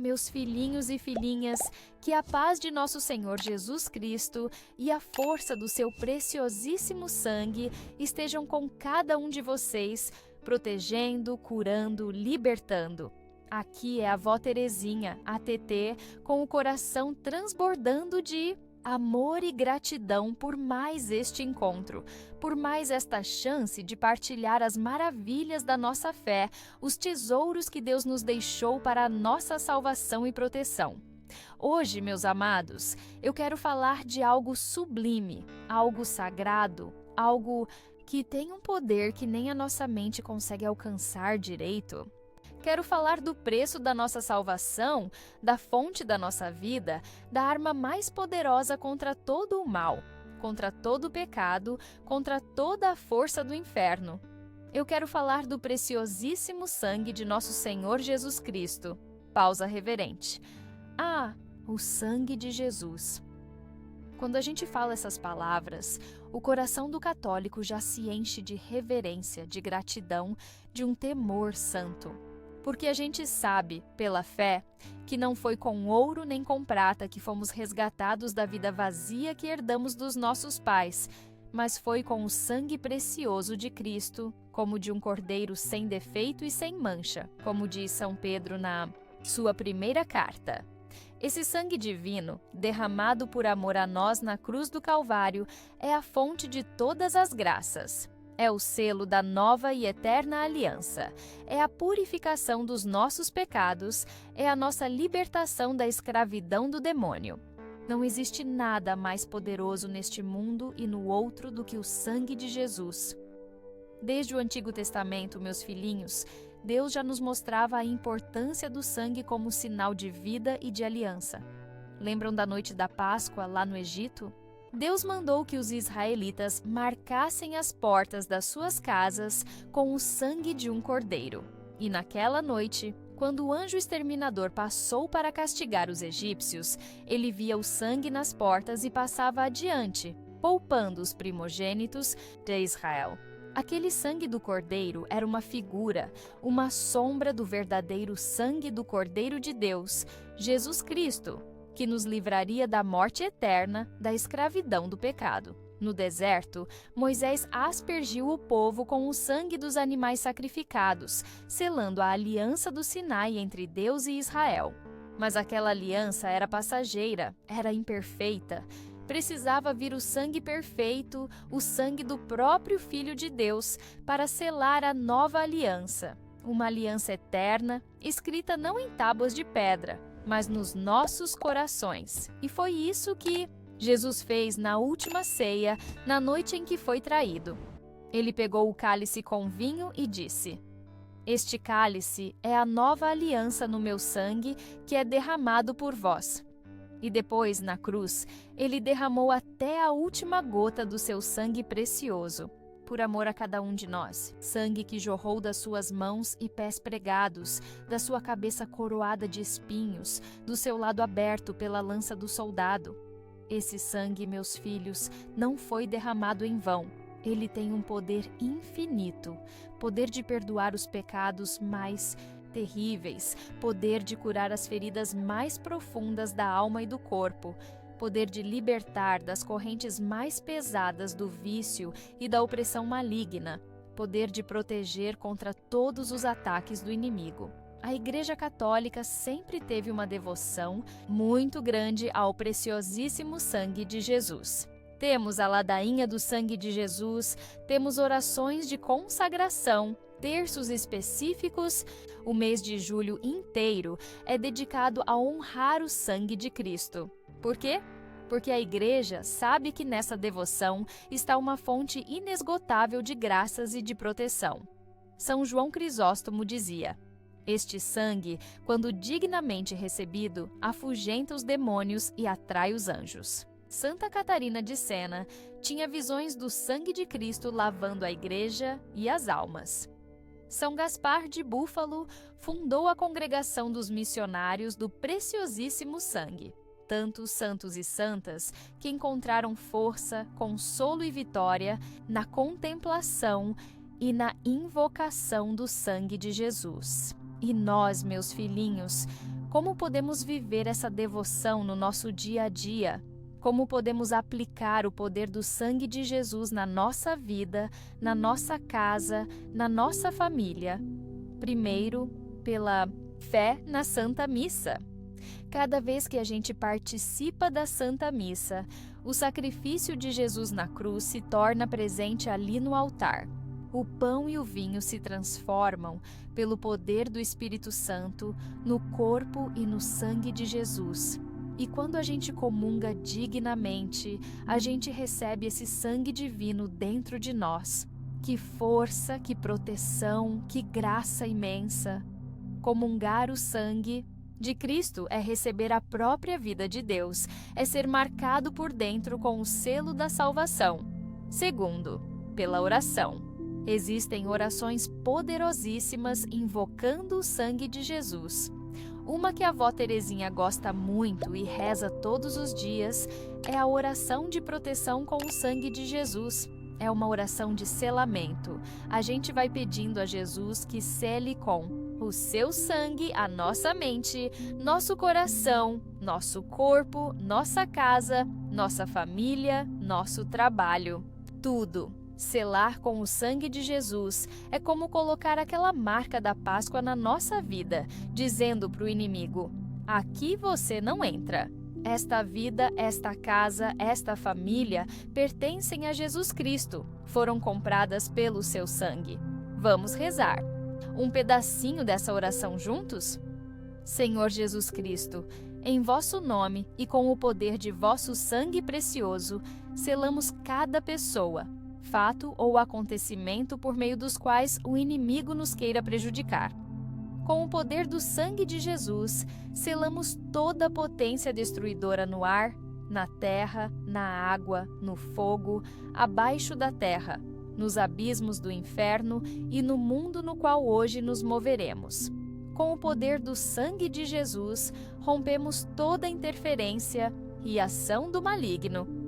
meus filhinhos e filhinhas, que a paz de nosso Senhor Jesus Cristo e a força do seu preciosíssimo sangue estejam com cada um de vocês, protegendo, curando, libertando. Aqui é a vó Terezinha, a TT, com o coração transbordando de amor e gratidão por mais este encontro, por mais esta chance de partilhar as maravilhas da nossa fé, os tesouros que Deus nos deixou para a nossa salvação e proteção. Hoje, meus amados, eu quero falar de algo sublime, algo sagrado, algo que tem um poder que nem a nossa mente consegue alcançar direito. Quero falar do preço da nossa salvação, da fonte da nossa vida, da arma mais poderosa contra todo o mal, contra todo o pecado, contra toda a força do inferno. Eu quero falar do preciosíssimo sangue de nosso Senhor Jesus Cristo. Pausa reverente. Ah, o sangue de Jesus. Quando a gente fala essas palavras, o coração do católico já se enche de reverência, de gratidão, de um temor santo. Porque a gente sabe, pela fé, que não foi com ouro nem com prata que fomos resgatados da vida vazia que herdamos dos nossos pais, mas foi com o sangue precioso de Cristo, como de um cordeiro sem defeito e sem mancha, como diz São Pedro na sua primeira carta. Esse sangue divino, derramado por amor a nós na cruz do Calvário, é a fonte de todas as graças. É o selo da nova e eterna aliança. É a purificação dos nossos pecados. É a nossa libertação da escravidão do demônio. Não existe nada mais poderoso neste mundo e no outro do que o sangue de Jesus. Desde o Antigo Testamento, meus filhinhos, Deus já nos mostrava a importância do sangue como sinal de vida e de aliança. Lembram da noite da Páscoa lá no Egito? Deus mandou que os israelitas marcassem as portas das suas casas com o sangue de um cordeiro. E naquela noite, quando o anjo exterminador passou para castigar os egípcios, ele via o sangue nas portas e passava adiante, poupando os primogênitos de Israel. Aquele sangue do cordeiro era uma figura, uma sombra do verdadeiro sangue do Cordeiro de Deus, Jesus Cristo, que nos livraria da morte eterna, da escravidão do pecado. No deserto, Moisés aspergiu o povo com o sangue dos animais sacrificados, selando a aliança do Sinai entre Deus e Israel. Mas aquela aliança era passageira, era imperfeita. Precisava vir o sangue perfeito, o sangue do próprio Filho de Deus, para selar a nova aliança. Uma aliança eterna, escrita não em tábuas de pedra, mas nos nossos corações. E foi isso que Jesus fez na última ceia, na noite em que foi traído. Ele pegou o cálice com vinho e disse: "Este cálice é a nova aliança no meu sangue, que é derramado por vós." E depois, na cruz, ele derramou até a última gota do seu sangue precioso, por amor a cada um de nós. Sangue que jorrou das suas mãos e pés pregados, da sua cabeça coroada de espinhos, do seu lado aberto pela lança do soldado. Esse sangue, meus filhos, não foi derramado em vão. Ele tem um poder infinito, poder de perdoar os pecados mais terríveis, poder de curar as feridas mais profundas da alma e do corpo, poder de libertar das correntes mais pesadas do vício e da opressão maligna, poder de proteger contra todos os ataques do inimigo. A Igreja Católica sempre teve uma devoção muito grande ao preciosíssimo sangue de Jesus. Temos a ladainha do sangue de Jesus, temos orações de consagração, terços específicos. O mês de julho inteiro é dedicado a honrar o sangue de Cristo. Por quê? Porque a Igreja sabe que nessa devoção está uma fonte inesgotável de graças e de proteção. São João Crisóstomo dizia: "Este sangue, quando dignamente recebido, afugenta os demônios e atrai os anjos." Santa Catarina de Sena tinha visões do sangue de Cristo lavando a Igreja e as almas. São Gaspar de Búfalo fundou a Congregação dos Missionários do Preciosíssimo Sangue. Tantos santos e santas que encontraram força, consolo e vitória na contemplação e na invocação do sangue de Jesus. E nós, meus filhinhos, Como podemos viver essa devoção no nosso dia a dia? Como podemos aplicar o poder do sangue de Jesus na nossa vida, na nossa casa, na nossa família? Primeiro, pela fé na Santa Missa. Cada vez que a gente participa da Santa Missa, o sacrifício de Jesus na cruz se torna presente ali no altar. O pão e o vinho se transformam, pelo poder do Espírito Santo, no corpo e no sangue de Jesus. E quando a gente comunga dignamente, a gente recebe esse sangue divino dentro de nós. Que força, que proteção, que graça imensa! Comungar o sangue de Cristo é receber a própria vida de Deus, é ser marcado por dentro com o selo da salvação. Segundo, pela oração. Existem orações poderosíssimas invocando o sangue de Jesus. Uma que a avó Terezinha gosta muito e reza todos os dias é a oração de proteção com o sangue de Jesus. É uma oração de selamento. A gente vai pedindo a Jesus que sele com o seu sangue a nossa mente, nosso coração, nosso corpo, nossa casa, nossa família, nosso trabalho. Tudo. Selar com o sangue de Jesus é como colocar aquela marca da Páscoa na nossa vida, dizendo para o inimigo: aqui você não entra. Esta vida, esta casa, esta família pertencem a Jesus Cristo, foram compradas pelo seu sangue. Vamos rezar. Um pedacinho dessa oração juntos? Senhor Jesus Cristo, em vosso nome e com o poder de vosso sangue precioso, selamos cada pessoa, fato ou acontecimento por meio dos quais o inimigo nos queira prejudicar. Com o poder do sangue de Jesus, selamos toda a potência destruidora no ar, na terra, na água, no fogo, abaixo da terra, nos abismos do inferno e no mundo no qual hoje nos moveremos. Com o poder do sangue de Jesus, rompemos toda interferência e ação do maligno.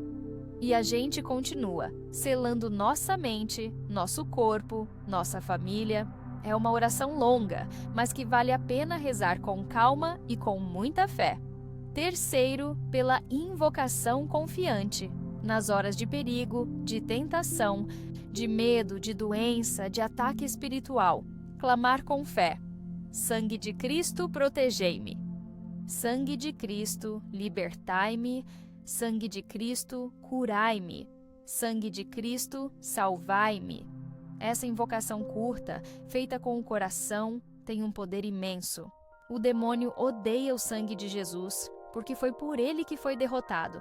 E a gente continua, selando nossa mente, nosso corpo, nossa família. É uma oração longa, mas que vale a pena rezar com calma e com muita fé. Terceiro, pela invocação confiante. Nas horas de perigo, de tentação, de medo, de doença, de ataque espiritual. Clamar com fé. Sangue de Cristo, protegei-me. Sangue de Cristo, libertai-me. Sangue de Cristo, curai-me. Sangue de Cristo, salvai-me. Essa invocação curta, feita com o coração, tem um poder imenso. O demônio odeia o sangue de Jesus, porque foi por ele que foi derrotado.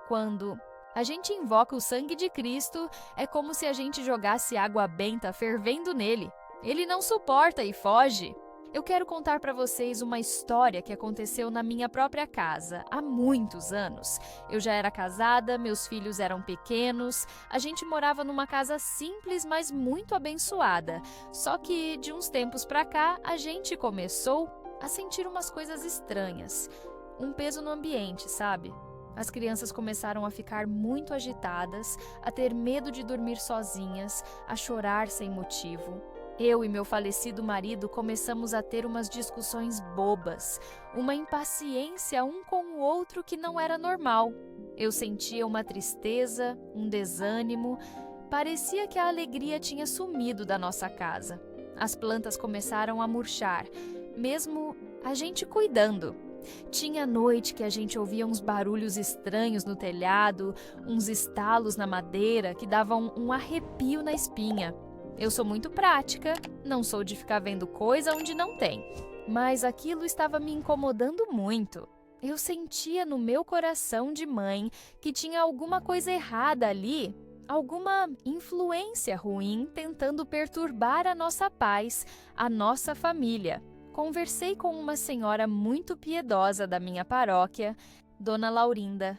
Quando a gente invoca o sangue de Cristo, é como se a gente jogasse água benta fervendo nele. Ele não suporta e foge. Eu quero contar para vocês uma história que aconteceu na minha própria casa, há muitos anos. Eu já era casada, meus filhos eram pequenos, a gente morava numa casa simples, mas muito abençoada. Só que, de uns tempos para cá, a gente começou a sentir umas coisas estranhas. Um peso no ambiente, sabe? As crianças começaram a ficar muito agitadas, a ter medo de dormir sozinhas, a chorar sem motivo. Eu e meu falecido marido começamos a ter umas discussões bobas, uma impaciência um com o outro que não era normal. Eu sentia uma tristeza, um desânimo, parecia que a alegria tinha sumido da nossa casa. As plantas começaram a murchar, mesmo a gente cuidando. Tinha noite que a gente ouvia uns barulhos estranhos no telhado, uns estalos na madeira que davam um arrepio na espinha. Eu sou muito prática, não sou de ficar vendo coisa onde não tem. Mas aquilo estava me incomodando muito. Eu sentia no meu coração de mãe que tinha alguma coisa errada ali, alguma influência ruim tentando perturbar a nossa paz, a nossa família. Conversei com uma senhora muito piedosa da minha paróquia, Dona Laurinda.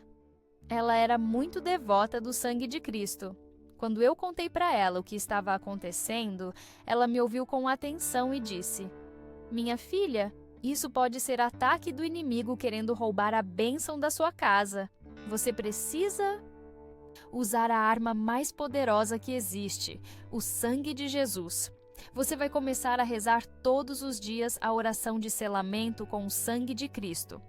Ela era muito devota do sangue de Cristo. Quando eu contei para ela o que estava acontecendo, ela me ouviu com atenção e disse: "Minha filha, isso pode ser ataque do inimigo querendo roubar a bênção da sua casa. Você precisa usar a arma mais poderosa que existe, o sangue de Jesus. Você vai começar a rezar todos os dias a oração de selamento com o sangue de Cristo.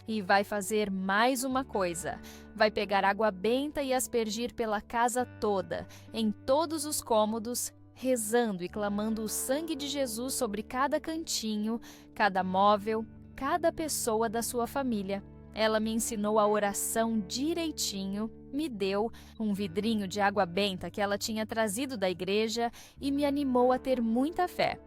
E vai fazer mais uma coisa. Vai pegar água benta e aspergir pela casa toda, em todos os cômodos, rezando e clamando o sangue de Jesus sobre cada cantinho, cada móvel, cada pessoa da sua família. Ela me ensinou a oração direitinho, me deu um vidrinho de água benta que ela tinha trazido da igreja e me animou a ter muita fé.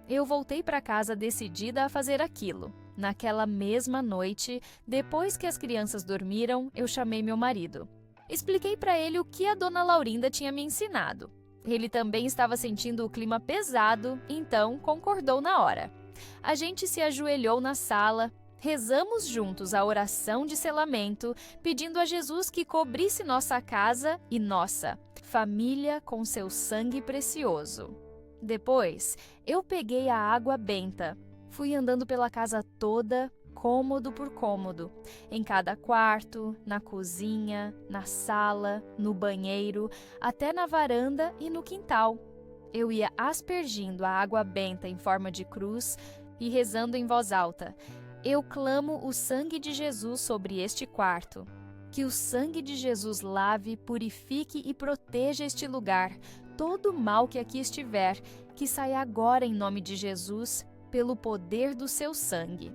Eu voltei para casa decidida a fazer aquilo. Naquela mesma noite, depois que as crianças dormiram, eu chamei meu marido. Expliquei para ele o que a dona Laurinda tinha me ensinado. Ele também estava sentindo o clima pesado, então concordou na hora. A gente se ajoelhou na sala, rezamos juntos a oração de selamento, pedindo a Jesus que cobrisse nossa casa e nossa família com seu sangue precioso. Depois, eu peguei a água benta. Fui andando pela casa toda, cômodo por cômodo, em cada quarto, na cozinha, na sala, no banheiro, até na varanda e no quintal. Eu ia aspergindo a água benta em forma de cruz e rezando em voz alta: eu clamo o sangue de Jesus sobre este quarto. Que o sangue de Jesus lave, purifique e proteja este lugar. Todo mal que aqui estiver, que saia agora em nome de Jesus, pelo poder do seu sangue.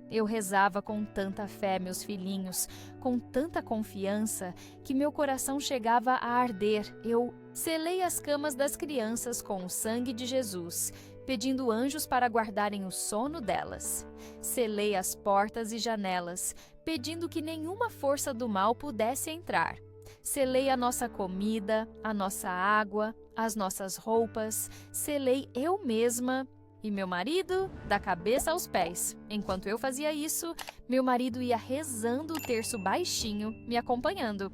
Eu rezava com tanta fé, meus filhinhos, com tanta confiança, que meu coração chegava a arder. Eu selei as camas das crianças com o sangue de Jesus, pedindo anjos para guardarem o sono delas. Selei as portas e janelas, pedindo que nenhuma força do mal pudesse entrar. Selei a nossa comida, a nossa água, as nossas roupas, selei eu mesma e meu marido da cabeça aos pés. Enquanto eu fazia isso, meu marido ia rezando o terço baixinho, me acompanhando.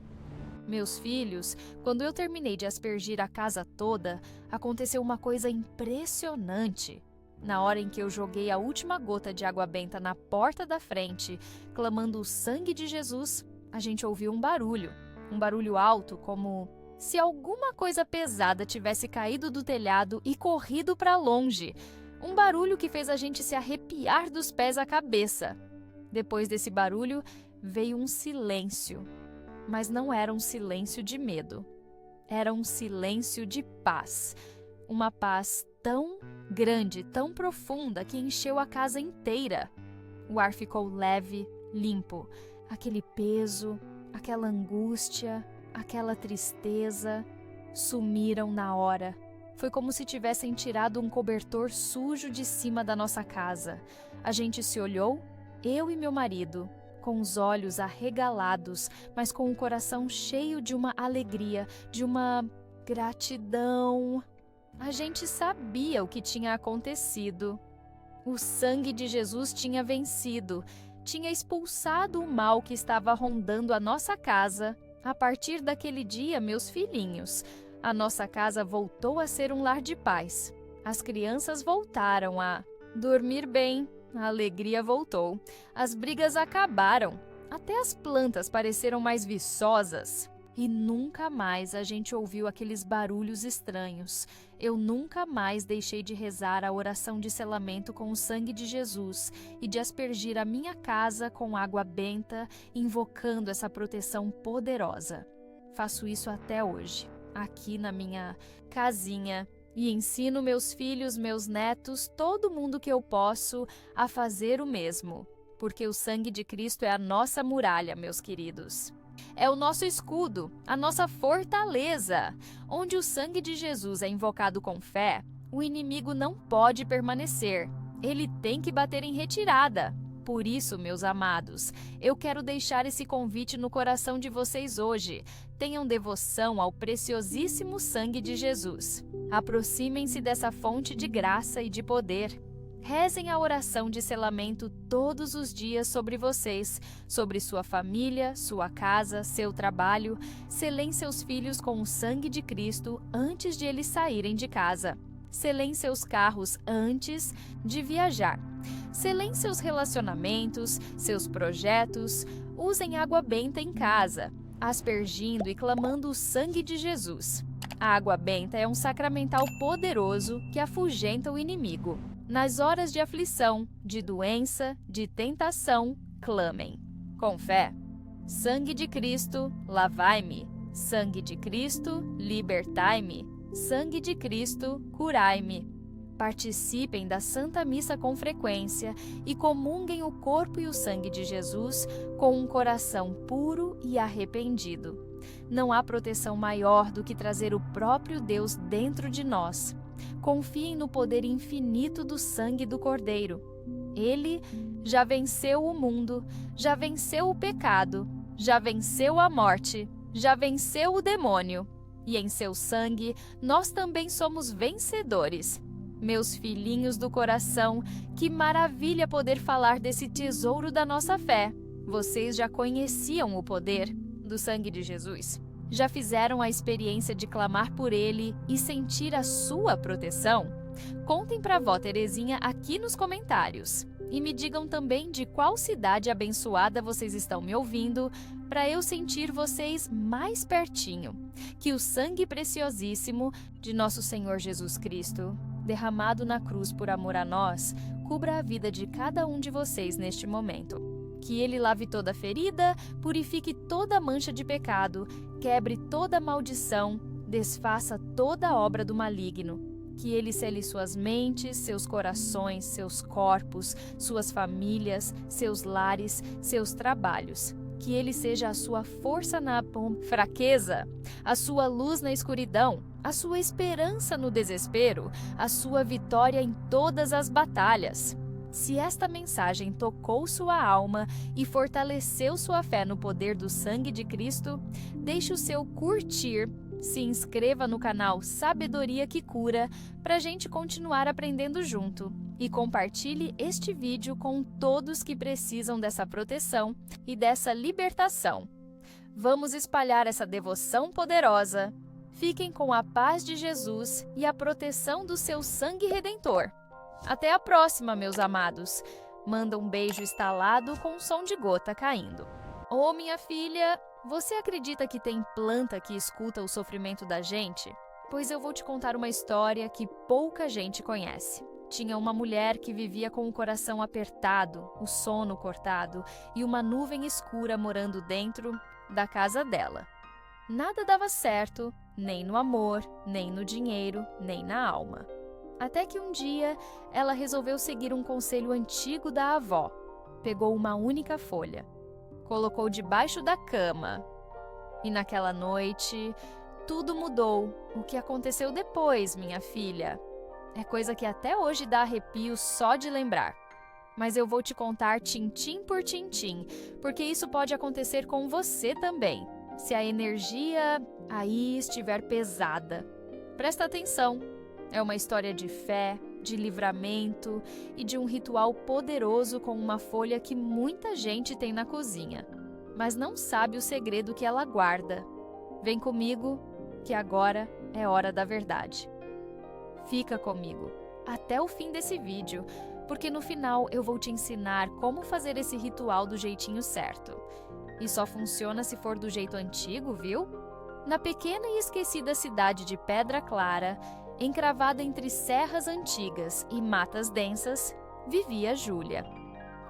Meus filhos, quando eu terminei de aspergir a casa toda, aconteceu uma coisa impressionante. Na hora em que eu joguei a última gota de água benta na porta da frente, clamando o sangue de Jesus, a gente ouviu um barulho alto, como se alguma coisa pesada tivesse caído do telhado e corrido para longe. Um barulho que fez a gente se arrepiar dos pés à cabeça. Depois desse barulho, veio um silêncio. Mas não era um silêncio de medo. Era um silêncio de paz. Uma paz tão grande, tão profunda, que encheu a casa inteira. O ar ficou leve, limpo. Aquele peso, aquela angústia, aquela tristeza, sumiram na hora. Foi como se tivessem tirado um cobertor sujo de cima da nossa casa. A gente se olhou, eu e meu marido, com os olhos arregalados, mas com o coração cheio de uma alegria, de uma gratidão. A gente sabia o que tinha acontecido. O sangue de Jesus tinha vencido, tinha expulsado o mal que estava rondando a nossa casa. A partir daquele dia, meus filhinhos, a nossa casa voltou a ser um lar de paz. As crianças voltaram a dormir bem, a alegria voltou. As brigas acabaram, até as plantas pareceram mais viçosas. E nunca mais a gente ouviu aqueles barulhos estranhos. Eu nunca mais deixei de rezar a oração de selamento com o sangue de Jesus e de aspergir a minha casa com água benta, invocando essa proteção poderosa. Faço isso até hoje, aqui na minha casinha, e ensino meus filhos, meus netos, todo mundo que eu posso a fazer o mesmo, porque o sangue de Cristo é a nossa muralha, meus queridos. É o nosso escudo, a nossa fortaleza. Onde o sangue de Jesus é invocado com fé, o inimigo não pode permanecer. Ele tem que bater em retirada. Por isso, meus amados, eu quero deixar esse convite no coração de vocês hoje. Tenham devoção ao preciosíssimo sangue de Jesus. Aproximem-se dessa fonte de graça e de poder. Rezem a oração de selamento todos os dias sobre vocês, sobre sua família, sua casa, seu trabalho. Selem seus filhos com o sangue de Cristo antes de eles saírem de casa. Selem seus carros antes de viajar. Selem seus relacionamentos, seus projetos. Usem água benta em casa, aspergindo e clamando o sangue de Jesus. A água benta é um sacramental poderoso que afugenta o inimigo. Nas horas de aflição, de doença, de tentação, clamem. Com fé. Sangue de Cristo, lavai-me. Sangue de Cristo, libertai-me. Sangue de Cristo, curai-me. Participem da Santa Missa com frequência e comunguem o corpo e o sangue de Jesus com um coração puro e arrependido. Não há proteção maior do que trazer o próprio Deus dentro de nós. Confiem no poder infinito do sangue do Cordeiro. Ele já venceu o mundo, já venceu o pecado, já venceu a morte, já venceu o demônio. E em seu sangue nós também somos vencedores. Meus filhinhos do coração, que maravilha poder falar desse tesouro da nossa fé. Vocês já conheciam o poder do sangue de Jesus? Já fizeram a experiência de clamar por ele e sentir a sua proteção? Contem para a vó Terezinha aqui nos comentários. E me digam também de qual cidade abençoada vocês estão me ouvindo, para eu sentir vocês mais pertinho. Que o sangue preciosíssimo de nosso Senhor Jesus Cristo, derramado na cruz por amor a nós, cubra a vida de cada um de vocês neste momento. Que ele lave toda ferida, purifique toda mancha de pecado, quebre toda maldição, desfaça toda obra do maligno. Que ele cele suas mentes, seus corações, seus corpos, suas famílias, seus lares, seus trabalhos. Que ele seja a sua força na fraqueza, a sua luz na escuridão, a sua esperança no desespero, a sua vitória em todas as batalhas. Se esta mensagem tocou sua alma e fortaleceu sua fé no poder do sangue de Cristo, deixe o seu curtir, se inscreva no canal Sabedoria que Cura para a gente continuar aprendendo junto e compartilhe este vídeo com todos que precisam dessa proteção e dessa libertação. Vamos espalhar essa devoção poderosa. Fiquem com a paz de Jesus e a proteção do seu sangue redentor. Até a próxima, meus amados. Manda um beijo estalado com um som de gota caindo. Ô, minha filha, você acredita que tem planta que escuta o sofrimento da gente? Pois eu vou te contar uma história que pouca gente conhece. Tinha uma mulher que vivia com o coração apertado, o sono cortado e uma nuvem escura morando dentro da casa dela. Nada dava certo, nem no amor, nem no dinheiro, nem na alma. Até que um dia, ela resolveu seguir um conselho antigo da avó. Pegou uma única folha, colocou debaixo da cama. E naquela noite, tudo mudou. O que aconteceu depois, minha filha? É coisa que até hoje dá arrepio só de lembrar. Mas eu vou te contar tintim por tintim, porque isso pode acontecer com você também, se a energia aí estiver pesada. Presta atenção. É uma história de fé, de livramento e de um ritual poderoso com uma folha que muita gente tem na cozinha, mas não sabe o segredo que ela guarda. Vem comigo, que agora é hora da verdade. Fica comigo até o fim desse vídeo, porque no final eu vou te ensinar como fazer esse ritual do jeitinho certo. E só funciona se for do jeito antigo, viu? Na pequena e esquecida cidade de Pedra Clara, encravada entre serras antigas e matas densas, vivia Júlia.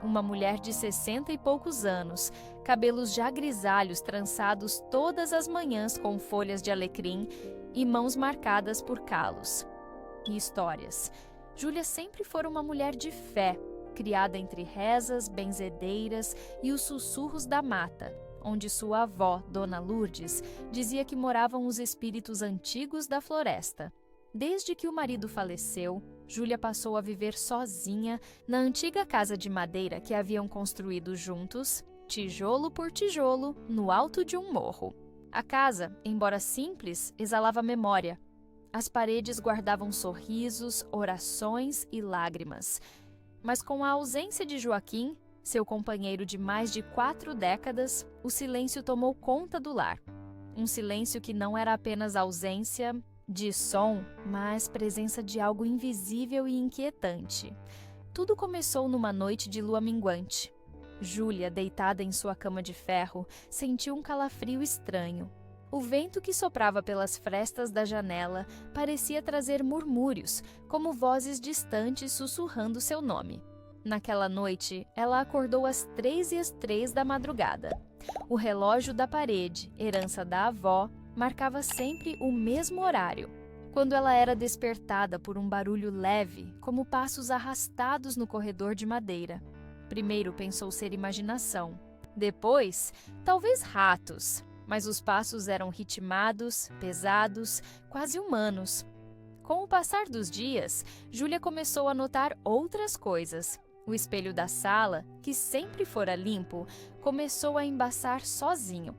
Uma mulher de 60 e poucos anos, cabelos já grisalhos trançados todas as manhãs com folhas de alecrim e mãos marcadas por calos. E histórias. Júlia sempre foi uma mulher de fé, criada entre rezas, benzedeiras e os sussurros da mata, onde sua avó, Dona Lourdes, dizia que moravam os espíritos antigos da floresta. Desde que o marido faleceu, Júlia passou a viver sozinha na antiga casa de madeira que haviam construído juntos, tijolo por tijolo, no alto de um morro. A casa, embora simples, exalava memória. As paredes guardavam sorrisos, orações e lágrimas. Mas com a ausência de Joaquim, seu companheiro de mais de 4 décadas, o silêncio tomou conta do lar. Um silêncio que não era apenas ausência de som, mas presença de algo invisível e inquietante. Tudo começou numa noite de lua minguante. Júlia, deitada em sua cama de ferro, sentiu um calafrio estranho. O vento que soprava pelas frestas da janela parecia trazer murmúrios, como vozes distantes sussurrando seu nome. Naquela noite, ela acordou às 3:03 da madrugada. O relógio da parede, herança da avó, marcava sempre o mesmo horário. Quando ela era despertada por um barulho leve, como passos arrastados no corredor de madeira. Primeiro pensou ser imaginação. Depois, talvez ratos. Mas os passos eram ritmados, pesados, quase humanos. Com o passar dos dias, Júlia começou a notar outras coisas. O espelho da sala, que sempre fora limpo, começou a embaçar sozinho.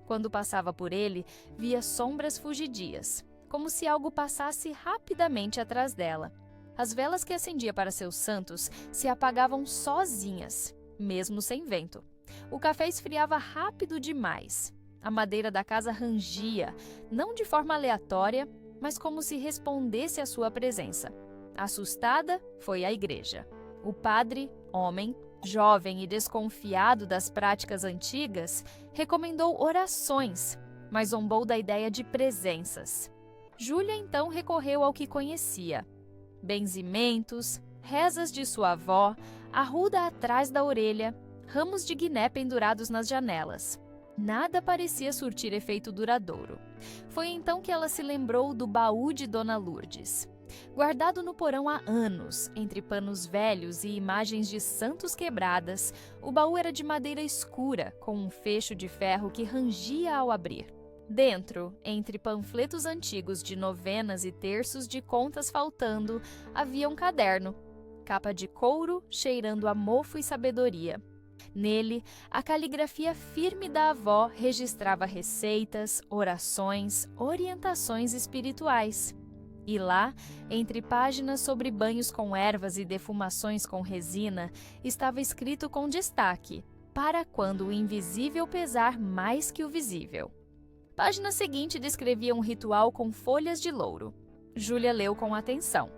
Quando passava por ele, via sombras fugidias, como se algo passasse rapidamente atrás dela. As velas que acendia para seus santos se apagavam sozinhas, mesmo sem vento. O café esfriava rápido demais. A madeira da casa rangia, não de forma aleatória, mas como se respondesse à sua presença. Assustada, foi à igreja. O padre, homem, jovem e desconfiado das práticas antigas, recomendou orações, mas zombou da ideia de presenças. Júlia então recorreu ao que conhecia: benzimentos, rezas de sua avó, arruda atrás da orelha, ramos de guiné pendurados nas janelas. Nada parecia surtir efeito duradouro. Foi então que ela se lembrou do baú de Dona Lourdes. Guardado no porão há anos, entre panos velhos e imagens de santos quebradas, o baú era de madeira escura, com um fecho de ferro que rangia ao abrir. Dentro, entre panfletos antigos de novenas e terços de contas faltando, havia um caderno, capa de couro, cheirando a mofo e sabedoria. Nele, a caligrafia firme da avó registrava receitas, orações, orientações espirituais. E lá, entre páginas sobre banhos com ervas e defumações com resina, estava escrito com destaque: para quando o invisível pesar mais que o visível. Página seguinte descrevia um ritual com folhas de louro. Júlia leu com atenção.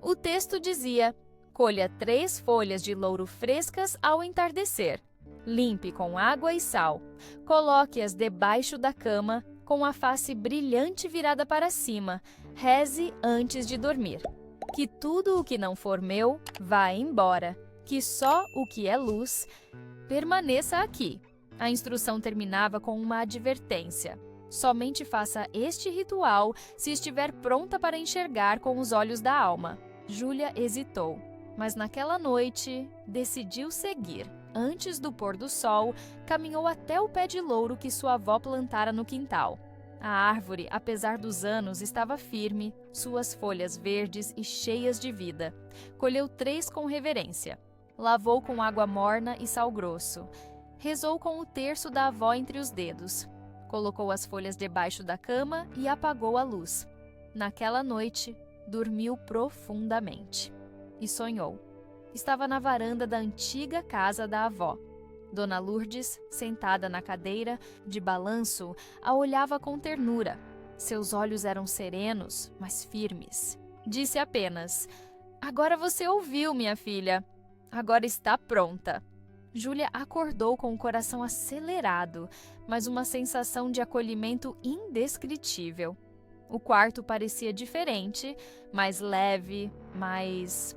O texto dizia: colha 3 folhas de louro frescas ao entardecer. Limpe com água e sal. Coloque-as debaixo da cama, com a face brilhante virada para cima. Reze antes de dormir. Que tudo o que não for meu, vá embora. Que só o que é luz permaneça aqui. A instrução terminava com uma advertência: somente faça este ritual se estiver pronta para enxergar com os olhos da alma. Júlia hesitou, mas naquela noite decidiu seguir. Antes do pôr do sol, caminhou até o pé de louro que sua avó plantara no quintal. A árvore, apesar dos anos, estava firme, suas folhas verdes e cheias de vida. Colheu 3 com reverência. Lavou com água morna e sal grosso. Rezou com o terço da avó entre os dedos. Colocou as folhas debaixo da cama e apagou a luz. Naquela noite, dormiu profundamente. E sonhou. Estava na varanda da antiga casa da avó. Dona Lourdes, sentada na cadeira, de balanço, a olhava com ternura. Seus olhos eram serenos, mas firmes. Disse apenas: agora você ouviu, minha filha. Agora está pronta. Júlia acordou com o coração acelerado, mas uma sensação de acolhimento indescritível. O quarto parecia diferente, mais leve, mais...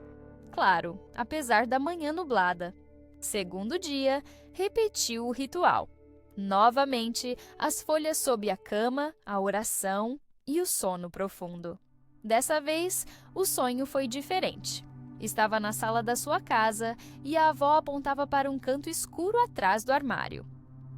claro, apesar da manhã nublada. Segundo dia, repetiu o ritual. Novamente, as folhas sob a cama, a oração e o sono profundo. Dessa vez, o sonho foi diferente. Estava na sala da sua casa e a avó apontava para um canto escuro atrás do armário.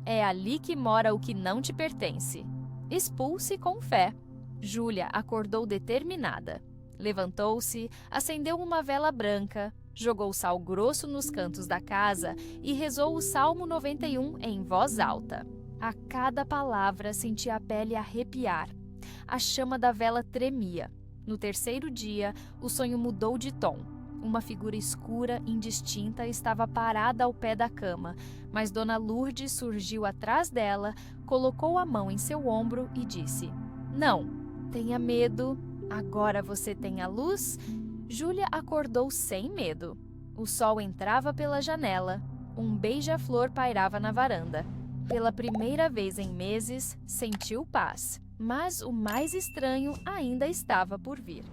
É ali que mora o que não te pertence. Expulse com fé. Júlia acordou determinada. Levantou-se, acendeu uma vela branca, jogou sal grosso nos cantos da casa e rezou o Salmo 91 em voz alta. A cada palavra sentia a pele arrepiar. A chama da vela tremia. No terceiro dia, o sonho mudou de tom. Uma figura escura, indistinta, estava parada ao pé da cama, mas Dona Lourdes surgiu atrás dela, colocou a mão em seu ombro e disse: não, tenha medo. Agora você tem a luz? Júlia acordou sem medo. O sol entrava pela janela. Um beija-flor pairava na varanda. Pela primeira vez em meses, sentiu paz, mas o mais estranho ainda estava por vir.